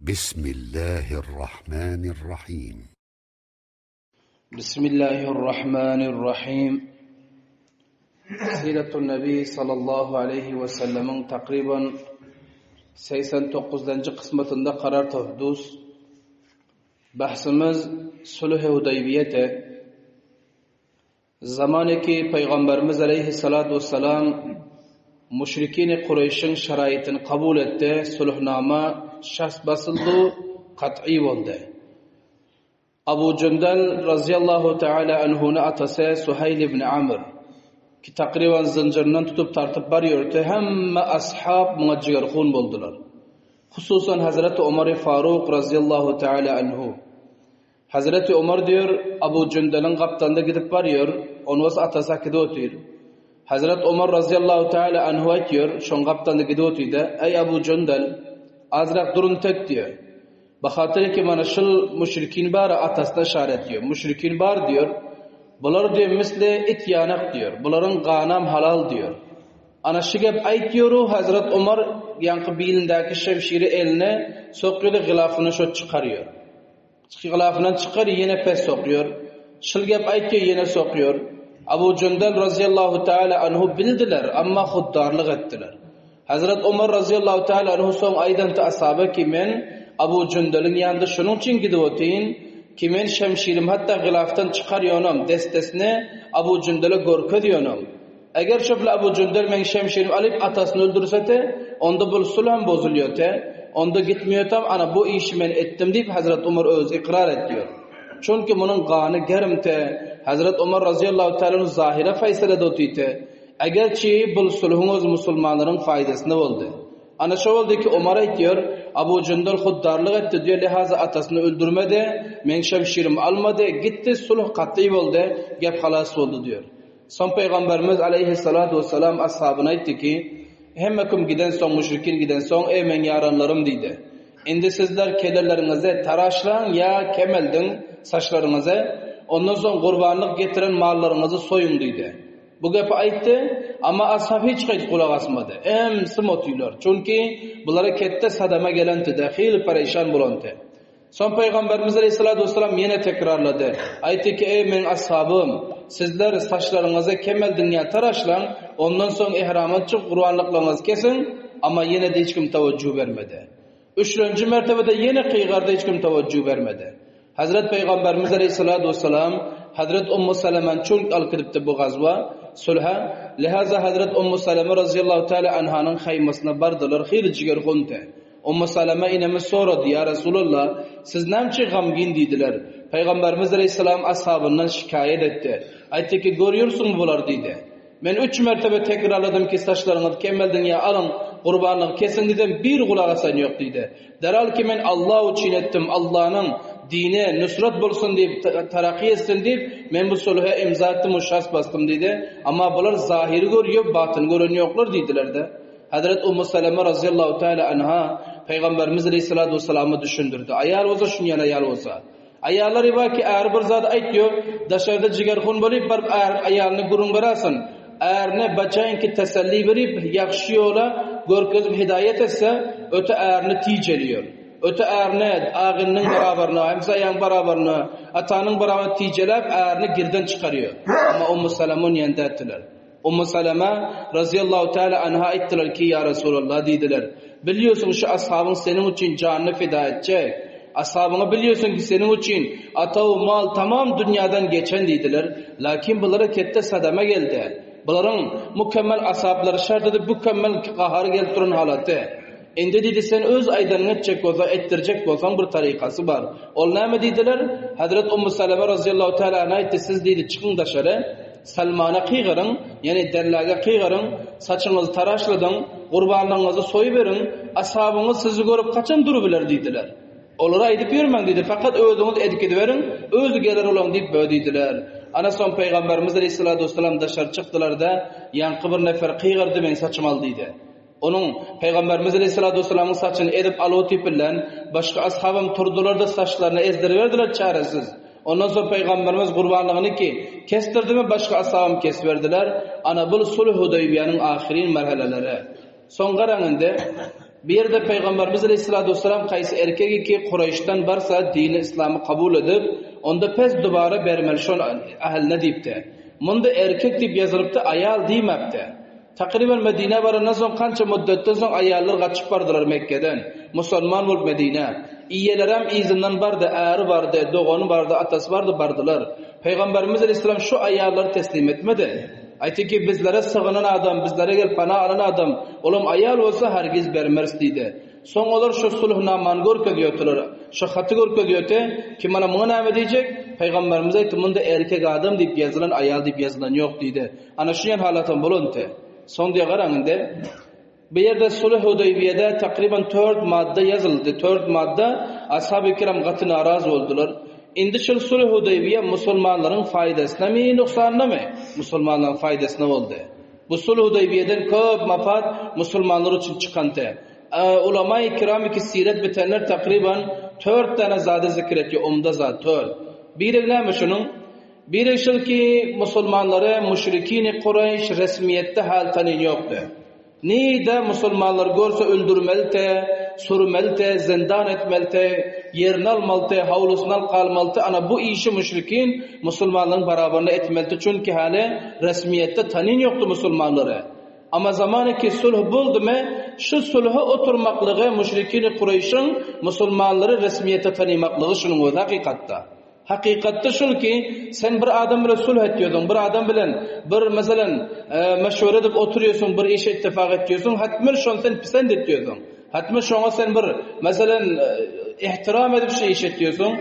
Bismillahirrahmanirrahim. Bismillahirrahmanirrahim. Siratun Nabi sallallahu aleyhi ve sellemin takriban 89. kısmetinde karar tavduz. Bahsimiz Sulh-i Hudaybiyete. Zamaneki Peygamberimiz aleyhissalatu vesselam müşrikin-i Kureyş'in şaraitini kabul etti. Sulhnama şahs basıldı, kat'i oldu. Abu Cundal razıyallahu teala anhuna atası Suhayl ibn Amr ki takriban zincirinden tutup tartıp barıyordu. Hemme ashab muaccigarhun buldular. Hususan Hazreti Ömer Faruk razıyallahu teala anhu. Hazreti Ömer diyor Abu Cundal'ın kaptanında gidip varıyor. Onu atası akide otuyor. Hazreti Ömer razıyallahu teala anhu diyor. Şon kaptanında gidip otuyor. Ey Abu Cundal azrak durun tek diyor. Bakatır ki bana şıl müşrikin bar atasına işaret diyor. Müşrikin bar diyor. Bunlar diyor misli it yanak diyor. Bunların ganam halal diyor. Ana şigep ayt diyor Hazret Ömer yankı bilindeki şevşiri eline sokuyor da gılafını şöyle çıkarıyor. Gılafından çıkarıyor yine pes sokuyor. Şılgep ayt diyor yine sokuyor. Abu Cundal razıyallahu teala anhu bildiler ama huddarlık ettiler. Hazret Ömer razıyallahu teala anhu son aydan ta ashabı ki men Abu Cundal'ın yanında şunun için gidip oteyin ki men şemşirim hatta gılaftan çıkarıyorum destesine Abu Cundal'a gorku diyorum. Eğer şöyle Abu Cundal men şemşirim alıp atasını öldürse de onda bu sulh bozuluyor te onda gitmiyor tam ana bu işi men ettim deyip Hazret Ömer öz ikrar ediyor. Çünkü bunun kanı gerimte Hazret Ömer razıyallahu teala'nın zahire faysalede otuydu. Eğer ki bu sulhunuz Müslümanların faydasına oldu. Ana şu oldu ki Ömer'e diyor Abu Cundal huddarlık etti diyor lihaza atasını öldürmedi men şemşirim almadı gitti sulh kat'i oldu gep halas oldu diyor. Son Peygamberimiz aleyhissalatu vesselam ashabına etti ki hemmekum giden son müşrikin giden son ey men yaranlarım dedi. Endi sizler kellerlerinize taraşlan ya kemeldin saçlarınıza ondan sonra kurbanlık getiren mallarınızı soyun dedi. Bu gepi aytdı ama ashab hiç kulak asmadı. Emsi motuylar. Çünkü bunlara kette sadama gelenti de hil perişan bulantı. Son Peygamberimiz Aleyhisselatü Vesselam yine tekrarladı. Aytdı ki ey men ashabım sizler saçlarınıza kemel dünya taraşlan ondan sonra ihrama çık kurbanlıklarınızı kesin ama yine de hiç kim teveccüh vermedi. Üçüncü mertebede yine kıygarda hiç kim teveccüh vermedi. Hazret Peygamberimiz Aleyhisselatü Vesselam Hazret Ummu Selemen çok alkıdıptı bu gazva sulha. Lihaza Hazret Ummu Seleme razıyallahu teala anhanın haymasına bardılar. Khir ciger gunte. Ummu Seleme inemiz soradı ya Resulullah siz nemçi gamgin dediler. Peygamberimiz Aleyhisselam ashabından şikayet etti. Ayette ki görüyorsun bular dedi. Ben 3 mertebe tekrarladım ki saçlarınızı kemelden ya alın kurbanlık kesin dedim bir kulak asan yok dedi. Derhal ki ben Allah için ettim Allah'ın dine nusrat bulsun deyip tarakki etsin deyip men bu sulha imza ettim o şahs bastım dedi. Ama bunlar zahiri görüyor batın görünüyorlar dediler de. Hazret Ummu Seleme razıyallahu teala anha Peygamberimiz aleyhissalatu vesselam'ı düşündürdü. Ayal olsa şun yana ayal olsa. Ayallar iba ki eğer bir zat aytıyor dışarıda cigerxun bo'lib bir ayalni gurun berasın. Eğer ne bacayın ki teselli verip yaxshi yo'la görkezip hidayet etse öte eğerini ticeliyor. Öte eğerini ağının beraberine, hemsayan beraberine, atanın beraberine ticelep eğerini girden çıkarıyor. Ama Ummu Seleme'nin yanında ettiler. Ummu Seleme razıyallahu teala anha ettiler ki ya Resulallah dediler. Biliyorsun şu ashabın senin için canını feda edecek. Ashabını biliyorsun ki senin için atav mal tamam dünyadan geçen dediler. Lakin bunlara kette sademe geldi. Bunların mükemmel ashabları şart edip mükemmel kahar geltiren halatı. Endi dedi sen öz aydanını edecek olsa ettirecek olsan bir tarikası var. Ol neyme dediler? Hazret Ummu Seleme razıyallahu teala anha etti siz dedi çıkın dışarı. Salmana kıygarın yani derlaga kıygarın saçınızı taraşladın kurbanlarınızı soyuverin ashabınız sizi görüp kaçan durubiler dediler. Olara edip yürümen dedi fakat özünüz edip ediverin özü gelir olan deyip böyle dediler. Ana son Peygamberimiz Aleyhisselatü Vesselam dışarı çıktılar da yankı bir nefer kıygardı men saçım al dedi. Onun Peygamberimiz Aleyhisselatü Vesselam'ın saçını edip alıp bilen başka ashabım turdular da saçlarını ezdiriverdiler çaresiz. Ondan sonra Peygamberimiz kurbanlığını ki kestirdi mi başka ashabım kesverdiler. Ana bu sulh Hudaybiye'nin ahirin merhaleleri. Son qarağında Bir yerde Peygamberimiz Aleyhisselatü Vesselam qaysi erkegi ki Kureyş'ten varsa dini İslam'ı kabul edip onda pes dubara bermeli şol ahline deyipti. Munda erkek deyip yazılıptı, ayal deymepti. Takriben Medine varana son kança müddetten son ayallar kaçıp vardılar Mekke'den. Musulman olup Medine. İyiyelerem izinden vardı, ağrı vardı, doğunu vardı, atası vardı, bardılar. Peygamberimiz Aleyhisselam şu ayalları teslim etmedi. Aytı ki bizlere sığınan adam, bizlere gel pana alan adam, oğlum ayal olsa hergiz bermers deydi. Son olur şu sulhnaman görke diyorlar. Şu hatı görke diyordu ki bana mına ne diyecek? Peygamberimiz aytı bunda erkek adam deyip yazılan, ayal deyip yazılan yok deydi. Ana şu yan halatın bulundu. Son diye qarağında bir yerde Sulh Hudeybiye'de takriben 4 madde yazıldı. 4 madde ashab-ı kiram qatı naraz oldular. Indi şu Sulh Hudeybiye Müslümanların faydasına mı, noksanına mı? Müslümanların faydasına oldu. Bu Sulh Hudeybiye'den köp mafat Müslümanlar için çıkantı. Ulama-i kiram ki siret bitenler takriben 4 tane zade zikretiyor. Umda zat 4. Bir ne şunun? Bir eşil ki Müslümanları müşrikini Kureyş resmiyette hal tanın yoktu. Ni de Müslümanlar görse öldürmelte, sürmelte, zindan etmelte, yerini almalte, havlusunu kalmalte. Ana bu işi müşrikin Müslümanların beraberine etmelte. Çünkü hali resmiyette tanın yoktu Müslümanları. Ama zamanı ki sulh buldu mu, şu sulha oturmaklığı müşrikini Kureyş'in Müslümanları resmiyette tanımaklığı şunun o hakikatta. Hakikatte şul ki sen bir adam bilen sulh etiyordun, bir adam bilen bir mesela meşvere edip oturuyorsun, bir iş ittifak ediyorsun, hatmen şon sen pisend ediyorsun. Hatmen şona sen bir mesela ihtiram edip şey iş ediyorsun.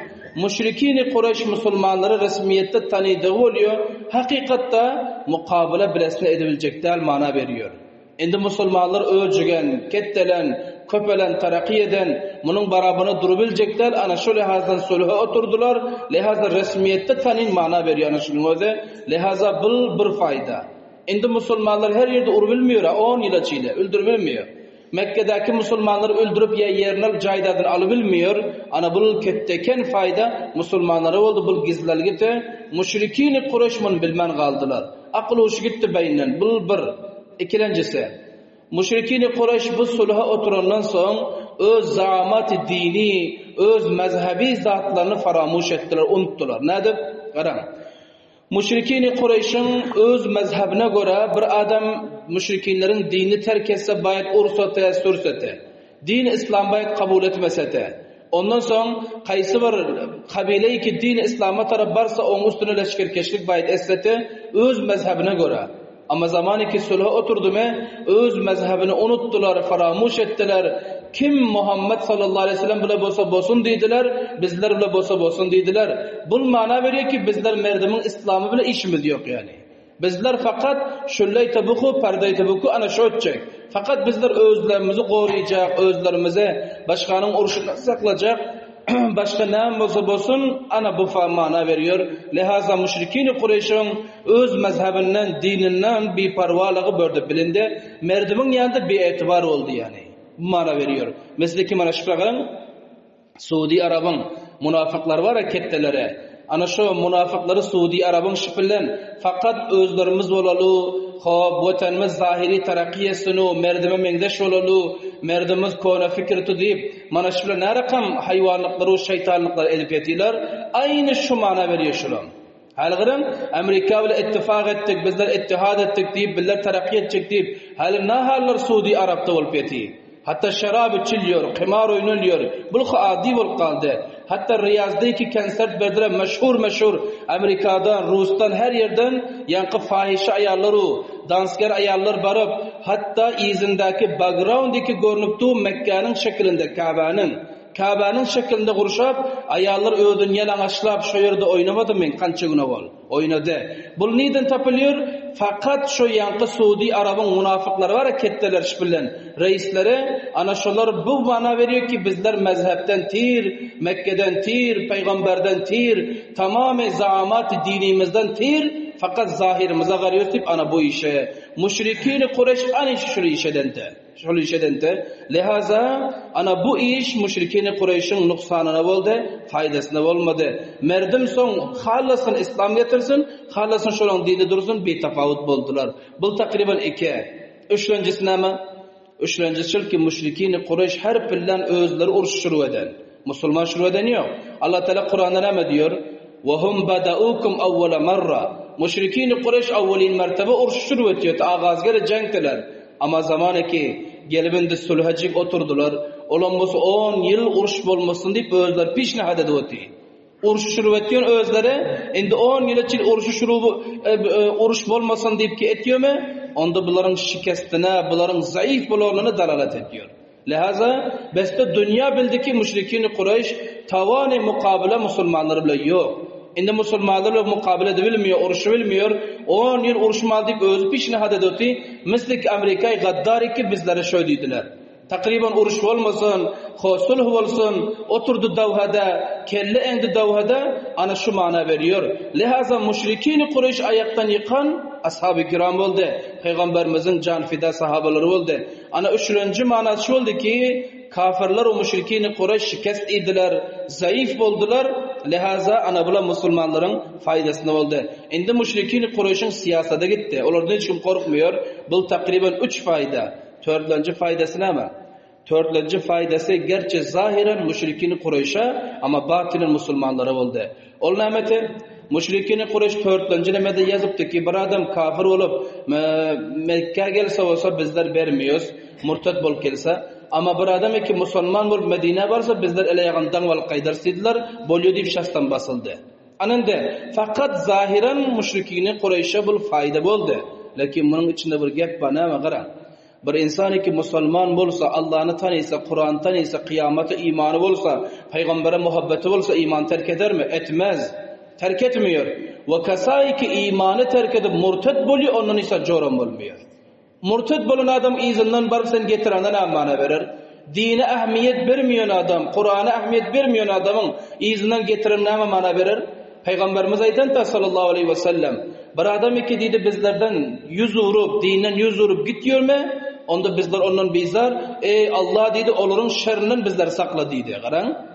Müşrikini Kureyş Müslümanları resmiyette tanıdığı oluyor. Hakikatte mukabele bilesine edebilecek değil mana veriyor. Endi Müslümanlar öldüren, kettelen, köpelen, tarakki eden, bunun beraberine durabilecekler. Ana şu lehazdan sulha oturdular. Lehazda resmiyette tanın mana veriyor. Ana şunun özü. Lehaza bir fayda. Endi Müslümanlar her yerde urbilmiyor. 10 yıl içinde öldürülmüyor. Mekke'deki Müslümanları öldürüp ya yerine caydadan alıbilmiyor. Ana bu ketteken fayda Müslümanlara oldu. Bu gizlelgite müşrikini Kureyş'ın bilmen kaldılar. Akıl hoş gitti beynen. Bu bir. İkincisi, müşrikini Kureyş bu sulha oturandan sonra öz zaamat dini, öz mezhebi zatlarını faramuş ettiler, unuttular. Nedir? Qarang. Müşrikini Kureyş'in öz mezhebine göre bir adam müşrikinlerin dini terk etse bayat ursate, sürsete. Din İslam bayat kabul etmesete. Ondan sonra qaysı bir kabile ki din İslam'a taraf varsa onun üstüne leşkerkeşlik bayat etsete öz mezhebine göre. Ama zamanı ki sulha oturdu mu, öz mezhebini unuttular, faramuş ettiler. Kim Muhammed sallallahu aleyhi ve sellem bile bolsa bolsun dediler, bizler bile bolsa bolsun dediler. Bu mana veriyor ki bizler merdimin İslam'ı bile işimiz yok yani. Bizler fakat şullay tabuku, perday tabuku ana şu edecek. Fakat bizler özlerimizi koruyacak, özlerimize başkanın uruşunu saklayacak. Başka ne olsa bolsun ana bu mana veriyor. Lehaza müşrikini Kureyş'in öz mezhebinden, dininden bir parvalığı bördü bilindi. Merdimin yanında bir etibar oldu yani. Bu mana veriyor. Mesela ki mana şıprakın Suudi Arabın münafıklar var ya kettelere. Ana şu münafıkları Suudi Arabın şıpillen fakat özlerimiz olalı, vatanımız zahiri terakkiyesini, merdime mengdeş olalı, merdimiz kona fikirti deyip, mana şıpillen ne rakam hayvanlıkları, şeytanlıkları edip yetiler, aynı şu mana veriyor şulam. Halgırın Amerika ile ittifak ettik, bizler ittihad ettik deyip, bizler terakki edecek deyip, halin ne haller Suudi Arab'da olup yetiyor. Hatta şarab içiliyor, qimar oynanıyor. Bu adi ol kaldı. Hatta Riyaz'daki konser verdiler meşhur Amerika'dan, Rus'tan her yerden yankı fahişe ayarları, dansker ayarlar barıp hatta izindeki background'daki görünüptü Mekke'nin şeklinde Kabe'nin şeklinde kuruşup ayarlar ödün yalang'açlap şu yerde oynamadı men kança güne ol. Oynadı. Bu neden tapılıyor? Fakat şu yankı Suudi Arabın münafıkları var ya ketteler şüphilen. Reisleri ana şolar bu mana veriyor ki bizler mezhepten tir, Mekke'den tir, peygamberden tir, tamamı zaamat dinimizden tir. Fakat zahirimize garıyoruz deyip ana bu işe. Müşrikini Kureyş ani şu işedente. Lehaza ana bu iş müşrikini Kureyş'in nuksanına oldu, faydasına olmadı. Merdim son halasın İslam getirsin, halasın şuran dini dursun bir tafavut buldular. Bu takriben 2. Üçüncüsü ama Üçüncüsü ki müşrikini Kureyş her pillen özleri uruş şuru eden. Müslüman şuru eden yok. Allah Teala Kur'an'da ne diyor? وَهُمْ بَدَعُوكُمْ أَوَّلَ مَرَّةً Müşrikini Kureyş avvalin mertebe uruş şuru ediyor. Ağazgara cengtiler. Ama zamanı ki gelibinde sulhacık oturdular. Olamması 10 yıl uruş bolmasın deyip özler pişnihat ediyordu. Uruş şuru ediyor özlere. Indi 10 yıl için uruş bolmasın deyip ki etiyor mu? Onda bunların şikestine, bunların zayıf bulunduğunu dalalet ediyor. Lihaza beste dünya bildi ki müşrikini Kureyş tavani mukabele Müslümanları bile yok. Indi Müslümanlarla mukabele edebilmiyor, uruşu bilmiyor. 10 yıl uruşmalı deyip özü pişnihat ediyordu. Mislik Amerika'yı gaddari ki bizlere şöyle dediler. Takriben uruş olmasın, sulh olsun, oturdu davhada, kelle endi davhada, ana şu mana veriyor. Lihaza müşrikini Kureyş ayaktan yıkan ashab-ı kiram oldu. Peygamberimizin can fida sahabaları oldu. Ana üçüncü manası şu oldu ki kafirler o müşrikini Kureyş şikest ediler, zayıf oldular. Lihaza ana bula Müslümanların faydasına oldu. Indi müşrikini Kureyş'in siyasete gitti. Onlardan hiç kim korkmuyor. Bu takriben 3 fayda. Dördüncü faydası ne mi? Dördüncü faydası gerçi zahiren müşrikini Kureyş'e ama batinen Müslümanlara oldu. Ol nemeti müşrikini Kureyş dördüncü nemede yazıptı ki bir adam kafir olup Mekke gelse olsa bizler vermiyoruz. Murtad bol gelse. Ama bir adam ki Müslüman bol Medine varsa bizler ele yağından val kaydarsıydılar. Bolyo deyip şahstan basıldı. Anında fakat zahiren müşrikini Kureyş'e bol fayda oldu. Lakin bunun içinde bir gap bana mı gara? Bir insan ki Müslüman bolsa, Allah'ını tanıysa, Kur'an tanıysa, kıyamete imanı bolsa, peygambere muhabbeti bolsa iman terk eder mi? Etmez. Terk etmiyor. Ve kasai ki imanı terk edip murtad boluyor, onun ise coran olmuyor. Murtad bolan adam izinden barıp sen getirenden amana verir. Dine ehemmiyet vermiyor adam, Kur'an'a ehemmiyet vermiyor adamın izinden getirenine amana verir. Peygamberimiz aytan sallallahu aleyhi ve sellem bir adam ki dedi bizlerden yüz vurup, dinden yüz vurup gidiyor mu? Onda bizler ondan bizar. Ey Allah dedi, onların şerrinden bizleri sakla dedi. Qaran.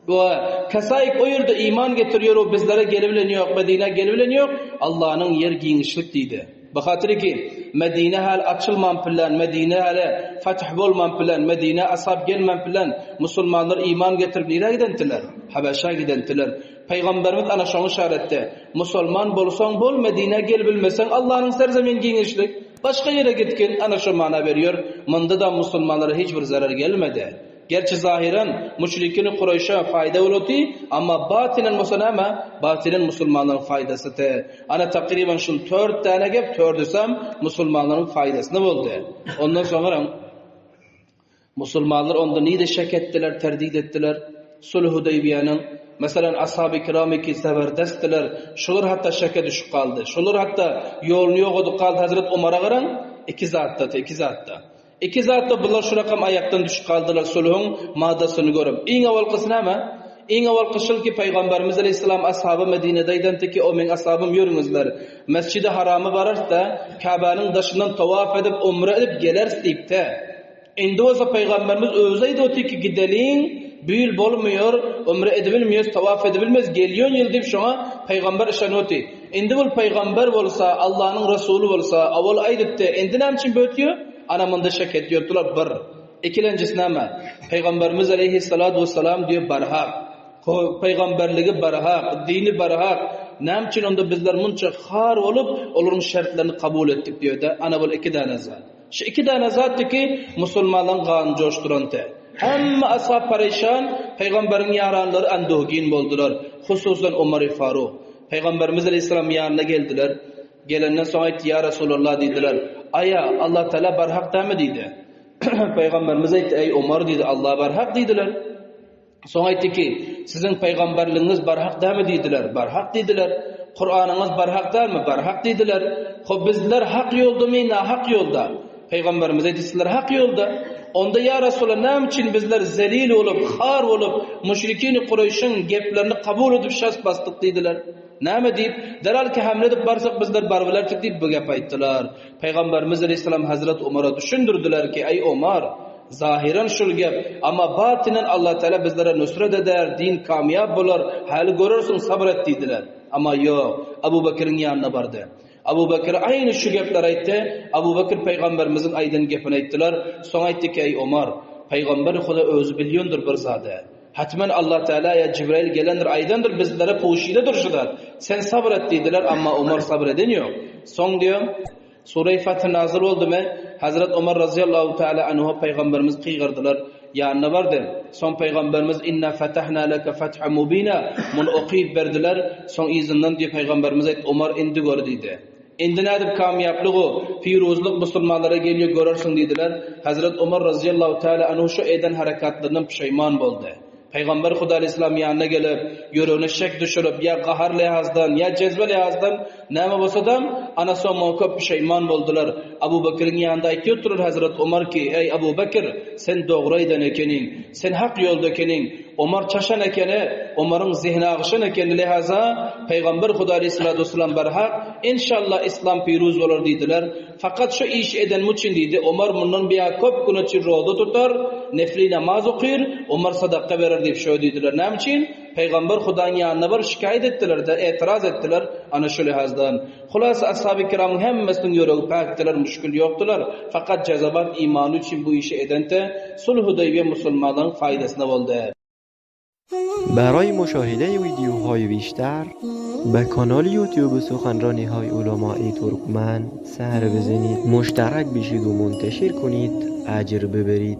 Ve kasayık o yerde iman getiriyor, o bizlere gelebileniyor, Medine gelebileniyor. Allah'ın yer giyinişlik dedi. Bakatır ki Medine hal açılman plan, Medine hal fetih bolman plan, Medine ashab gelmen plan, Müslümanlar iman getirip nereye gidendiler? Habeşa gidendiler. Peygamberimiz ana şunu işarette. Müslüman bolsan bol, Medine gel bilmesen Allah'ın serzemin giyinişlik. Başka yere gitkin ana şu mana veriyor. Mında da Müslümanlara hiçbir zarar gelmedi. Gerçi zahiren müşrikini Kureyş'e fayda oldu ama batinen Müslümanların faydası te. Ana takriben şun 4 tane gap 4'üsem Müslümanların faydasını oldu. Ondan sonra Müslümanlar onda neyde şek ettiler, terdid ettiler. Sulh Hudeybiye'nin mesela ashab-ı kiram ki zabardastlar, şular hatta şeke düşüp kaldı. Şular hatta yolunu yoğdu kaldı Hazret Ömer'e garan iki zatta. İki zatta bunlar şu rakam ayaktan düşüp kaldılar sulhun maddasını görüp. En avval kısmı ama en avval kısmı ki Peygamberimiz Aleyhisselam ashabı Medine'deyden ki o men ashabım yürünüzler. Mescid-i Haram'a varar da Kabe'nin dışından tavaf edip umre edip geler deyip de. Indi olsa Peygamberimiz özeydi o ki gidelim büyül bolmuyor, umre edebilmiyoruz, tavaf edebilmez, gelyon yıl deyip şuna Peygamber işanoti. Indi bul Peygamber olsa, Allah'ın Resulü olsa, avval aydıp de, indi ne için bötüyor? Anamında şek ediyordular bir. İkilencisine ama Peygamberimiz Aleyhisselatü Vesselam diyor barhak. Peygamberliği barhak, dini barhak. Ne için onda bizler munça khar olup, olurun şartlarını kabul ettik diyor da, ana bul iki tane zat. Şu iki tane zattı ki Müslümanların kanı coşturan te. Hamma ashab perişan, Peygamberin yaranları anduhgin boldular. Hususan Ömer-i Faruk. Peygamberimiz Aleyhisselam yanına geldiler. Gelenden sonra ya Resulullah dediler. Aya Allah Teala barhak da mı dedi? Peygamberimiz ayet ey Ömer dedi Allah barhak dediler. Sonra ayet ki sizin peygamberliğiniz barhak da mı dediler? Barhak dediler. Kur'an'ınız barhak da mı? Barhak dediler. Bizler hak yolda mı? Na hak yolda. Peygamberimiz ayet sizler hak yolda. Onda ya Resulullah ne için bizler zelil olup, khar olup, müşrikini Kureyş'in geplerini kabul edip şas bastık dediler. Näme deyip, derhal ki hamle edip barsak bizler barvilertik deyip bu gep ayttılar. Peygamberimiz Aleyhisselam Hazret Ömer'e düşündürdüler ki, ey Ömer, zahiren şul gep, ama batinen Allah Teala bizlere nusret eder, din kamyab bular, hali görürsün sabret dediler. Ama yok, Abu Bakır'ın yanına vardı. Abu Bakr aynı şu gepler aytdı. Abu Bakr peygamberimizin aydan gepini ayttılar. Sonra aytdı ki ey Ömer, peygamber Huda özü bilyondur bir zade. Hatmen Allah Teala ya Cibril gelendir aydandır bizlere poşide duruşular. Sen sabret dediler ama Ömer sabredemiyor. Son diyor Sure-i Fatih nazil oldu mu? Hazret Ömer radıyallahu teala anhu peygamberimiz kıygırdılar. Yanına vardı. Son peygamberimiz inna fatahna laka fathan mubina mun okuyup verdiler. Son izinden diye peygamberimiz ayet Ömer indi gör dedi. Indi nedir kamyaplığı, firuzluk Müslümanlara geliyor görürsün dediler. Hazret Ömer radıyallahu teala anhu şu eden harekatlarından pişman oldu. Peygamber Huda Aleyhisselam yanına gelip yürüğüne şek düşürüp ya kahar lehazdan ya cezbe lehazdan neyme bosadam ana son mevkip pişman oldular. Abu Bakır'ın yanında aytıyor durur Hazret Ömer ki ey Abu Bakır sen doğruydan ekenin, sen hak yolda ekenin. Ömer çaşan ekeni, Ömer'in zihni ağışan ekeni lehaza Peygamber Huda Aleyhisselam barhak inşallah İslam piruz olur dediler. Fakat şu iş eden muçin dedi. Ömer bundan bir köp günü çirroğdu tutar, nefli namaz okuyur, Ömer sadaka verir deyip şöyle dediler. Ne için? Peygamber Huda'nın yanına var şikayet ettiler de etiraz ettiler ana şu lehazdan. Hulasa ashab-ı kiramın hemmesinin yüreği paktiler, müşkül yoktular. Fakat cezabat imanı için bu işi edente sulh Hudaybiye Müslümanların faydasına oldu. برای مشاهده ویدیوهای بیشتر به کانال یوتیوب سخنرانی های علمای ترکمن سر بزنید، مشترک بشید و منتشر کنید، اجر ببرید.